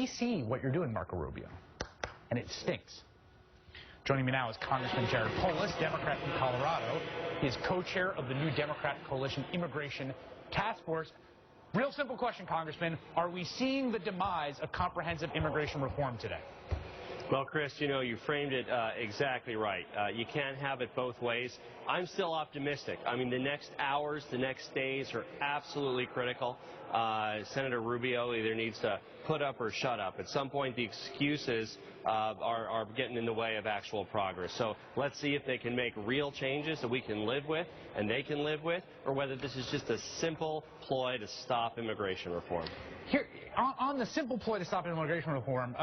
We see what you're doing, Marco Rubio, and it stinks. Joining me now is Congressman Jared Polis, Democrat from Colorado. He is co-chair of the new Democratic Coalition Immigration Task Force. Real simple question, Congressman. Are we seeing the demise of comprehensive immigration reform today? Well, Chris, you know, you framed it exactly right. You can't have it both ways. I'm still optimistic. I mean, the next hours, the next days are absolutely critical. Senator Rubio either needs to put up or shut up. At some point, the excuses are getting in the way of actual progress. So let's see if they can make real changes that we can live with and they can live with, or whether this is just a simple ploy to stop immigration reform. Here, on the simple ploy to stop immigration reform,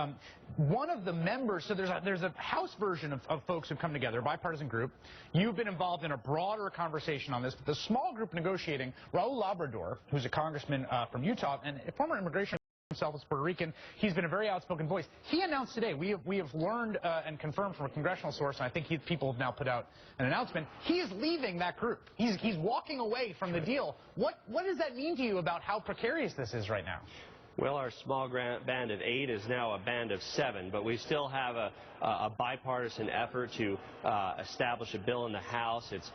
one of the members, so there's a House version of folks who've come together, a bipartisan group. You've been involved in a broader conversation on this. But the small group negotiating, Raul Labrador, who's a congressman from Utah and a former immigration himself is Puerto Rican. He's been a very outspoken voice. He announced today, we have learned and confirmed from a congressional source, and I think people have now put out an announcement, he is leaving that group. He's walking away from the deal. What does that mean to you about how precarious this is right now? Well, our small band of 8 is now a band of 7, but we still have a bipartisan effort to establish a bill in the House. It's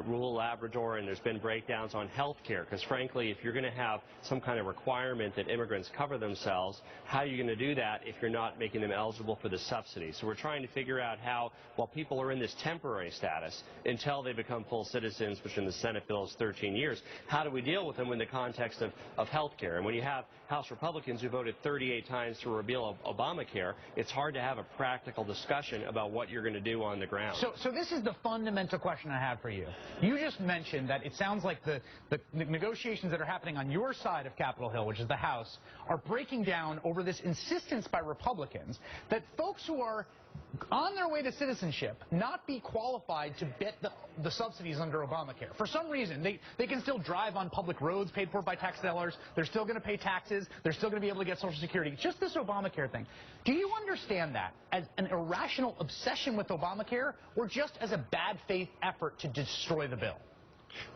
rural Labrador, and there's been breakdowns on health care, because frankly, if you're going to have some kind of requirement that immigrants cover themselves, how are you going to do that if you're not making them eligible for the subsidy? So we're trying to figure out how, while people are in this temporary status until they become full citizens, which in the Senate bill is 13 years, how do we deal with them in the context of health care? And when you have House Republicans who voted 38 times to repeal Obamacare, it's hard to have a practical discussion about what you're going to do on the ground. So this is the fundamental question I have for you. You just mentioned that it sounds like the negotiations that are happening on your side of Capitol Hill, which is the House, are breaking down over this insistence by Republicans that folks who are on their way to citizenship not be qualified to get the subsidies under Obamacare. For some reason, they can still drive on public roads paid for by tax dollars. They're still going to pay taxes. They're still going to be able to get Social Security. Just this Obamacare thing. Do you understand that as an irrational obsession with Obamacare, or just as a bad faith effort to destroy the bill?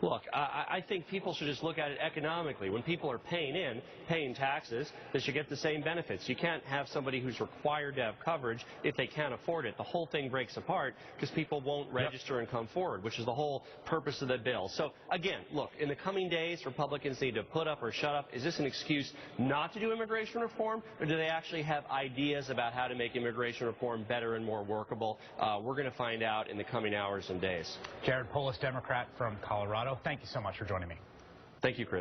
Look, I think people should just look at it economically. When people are paying taxes, they should get the same benefits. You can't have somebody who's required to have coverage if they can't afford it. The whole thing breaks apart because people won't register and come forward, which is the whole purpose of the bill. So, again, look, in the coming days, Republicans need to put up or shut up. Is this an excuse not to do immigration reform, or do they actually have ideas about how to make immigration reform better and more workable? We're going to find out in the coming hours and days. Jared Polis, Democrat from Colorado. Thank you so much for joining me. Thank you, Chris.